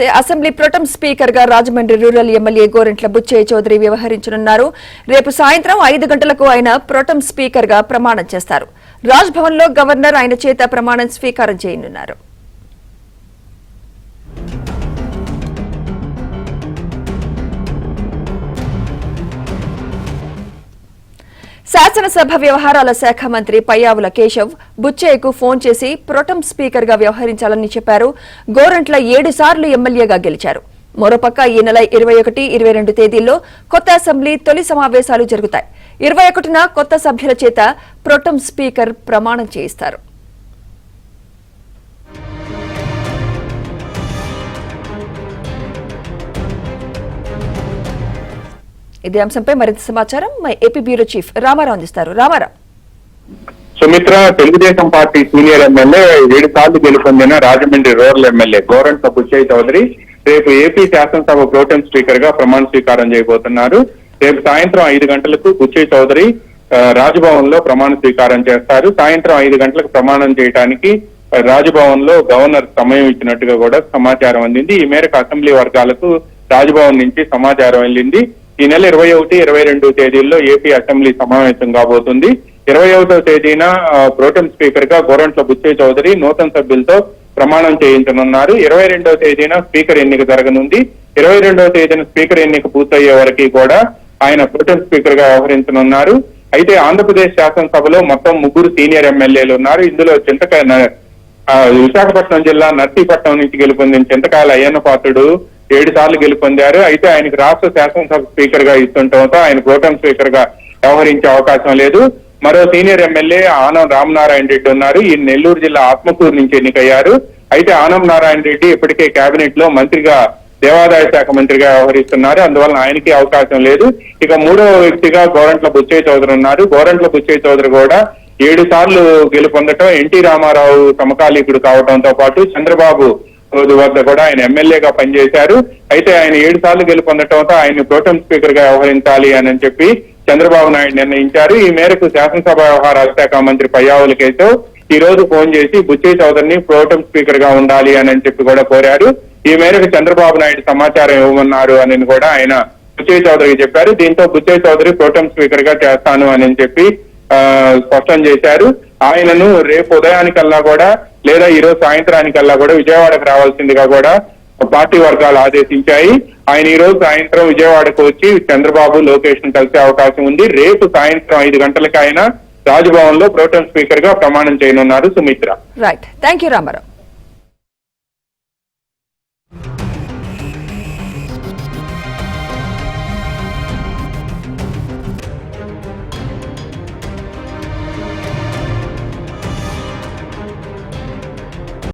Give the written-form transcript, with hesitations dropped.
చూస్తే assembly pro tem speaker గా Rajahmundry rural MLA Gorantla Butchaiah Chowdary వ్యవహరించనున్నారు. రేపు సాయంత్రం 5 గంటలకు ఆయన ప్రొటెం స్పీకర్ గా ప్రమాణం చేస్తారు. రాజ్ భవన్ లో గవర్నర్ ఆయన చేత ప్రమాణం స్వీకారం చేయనున్నారు. శాసనసభ వ్యవహారాల శాఖ మంత్రి పయ్యావుల కేశవ్ బుచ్చయ్యకు ఫోన్ చేసి ప్రొటెం స్పీకర్ గా వ్యవహరించాలని చెప్పారు. గోరంట్ల 7 సార్లు ఎమ్మెల్యేగా గెలిచారు. మరోపక్క ఈ నెల 21, 22 తేదీల్లో కొత్త అసెంబ్లీ తొలి సమావేశాలు జరుగుతాయి. 21న కొత్త సభ్యుల చేత ప్రొటెం స్పీకర్ ప్రమాణం చేయిస్తారు. ఇదే అంశంపై మరింత సమాచారం మా ఏపీ బ్యూరో చీఫ్ రామారావు అందిస్తారు. Ramarao. Sumitra, Telugu Desam party senior MLA 7 సార్లు గెలుపొందిన రాజమండ్రి రూరల్ ఎమ్మెల్యే గోరంట్ల బుచ్చయ్య చౌదరి రేపు ఏపీ శాసనసభ ప్రోటెం స్పీకర్ గా ప్రమాణ స్వీకారం చేయబోతున్నారు. రేపు సాయంత్రం 5 గంటలకు బుచ్చయ్య చౌదరి రాజ్భవన్ లో ప్రమాణ స్వీకారం చేస్తారు. సాయంత్రం 5 గంటలకు ప్రమాణం చేయడానికి రాజ్భవన్ లో గవర్నర్ సమయం ఇచ్చినట్టుగా కూడా సమాచారం అందింది. ఈ మేరకు అసెంబ్లీ వర్గాలకు రాజ్భవన్ నుంచి సమాచారం వెళ్ళింది. ఈ నెల 21, 22 తేదీల్లో ఏపీ అసెంబ్లీ సమావేశం కాబోతుంది. 21వ తేదీన ప్రోటెం స్పీకర్ గా గోరంట్ల బుచ్చయ్య చౌదరి నూతన సభ్యులతో ప్రమాణం చేయించనున్నారు. 22వ తేదీన స్పీకర్ ఎన్నిక జరగనుంది. 22వ తేదీన స్పీకర్ ఎన్నిక పూర్తయ్యే వరకు కూడా ఆయన ప్రోటెం స్పీకర్ గా వ్యవహరించనున్నారు. అయితే ఆంధ్రప్రదేశ్ శాసనసభలో మొత్తం 3 సీనియర్ ఎమ్మెల్యేలు ఉన్నారు. ఇందులో విశాఖపట్నం జిల్లా నర్సీపట్నం నుంచి గెలుపొందిన చింతకాయల అయ్యన్న పాత్రుడు 7 సార్లు గెలుపొందారు. అయితే ఆయనకు రాష్ట్ర శాసనసభ స్పీకర్ గా ఇస్తుండటంతో ఆయన ప్రోటెం స్పీకర్ గా వ్యవహరించే అవకాశం లేదు. మరో సీనియర్ ఎమ్మెల్యే ఆనం రామనారాయణ రెడ్డి ఉన్నారు. ఈ నెల్లూరు జిల్లా ఆత్మకూరు నుంచి ఎన్నికయ్యారు. అయితే ఆనం నారాయణ రెడ్డి ఇప్పటికే కేబినెట్ లో మంత్రిగా దేవాదాయ శాఖ మంత్రిగా వ్యవహరిస్తున్నారు. అందువలన ఆయనకి అవకాశం లేదు. ఇక 3వ వ్యక్తిగా గోరంట్ల బుచ్చయ్య చౌదరి ఉన్నారు. గోరంట్ల బుచ్చయ్య చౌదరి కూడా 7 సార్లు గెలుపొందటం, ఎన్టీ రామారావు సమకాలీకుడు కావడంతో పాటు చంద్రబాబు వద్ద కూడా ఆయన ఎమ్మెల్యేగా పనిచేశారు. అయితే ఆయన 7 సార్లు గెలుపొందటంతో ఆయన ప్రోటెం స్పీకర్ గా వ్యవహరించాలి అని చెప్పి చంద్రబాబు నాయుడు నిర్ణయించారు. ఈ మేరకు శాసనసభ వ్యవహారాల శాఖ మంత్రి పయ్యావుల కేశవ్ ఈ రోజు ఫోన్ చేసి బుచ్చయ్య చౌదరిని ప్రోటెం స్పీకర్ గా ఉండాలి అని చెప్పి కూడా కోరారు. ఈ మేరకు చంద్రబాబు నాయుడు సమాచారం ఇవ్వమన్నారు అని కూడా ఆయన బుచ్చయ్య చౌదరికి చెప్పారు. దీంతో బుచ్చయ్య చౌదరి ప్రోటెం స్పీకర్ గా చేస్తాను అని చెప్పి స్పష్టం చేశారు. ఆయనను రేపు ఉదయానికల్లా కూడా లేదా ఈ రోజు సాయంత్రానికల్లా కూడా విజయవాడకు రావాల్సిందిగా కూడా పార్టీ వర్గాలు ఆదేశించాయి. ఆయన ఈ రోజు సాయంత్రం విజయవాడకు వచ్చి చంద్రబాబు, లోకేష్ ను కలిసే అవకాశం ఉంది. రేపు సాయంత్రం 5 గంటలకు ఆయన రాజ్భవన్ లో ప్రోటెం స్పీకర్ గా ప్రమాణం చేయనున్నారు. Sumitra. Right, thank you Ramarao.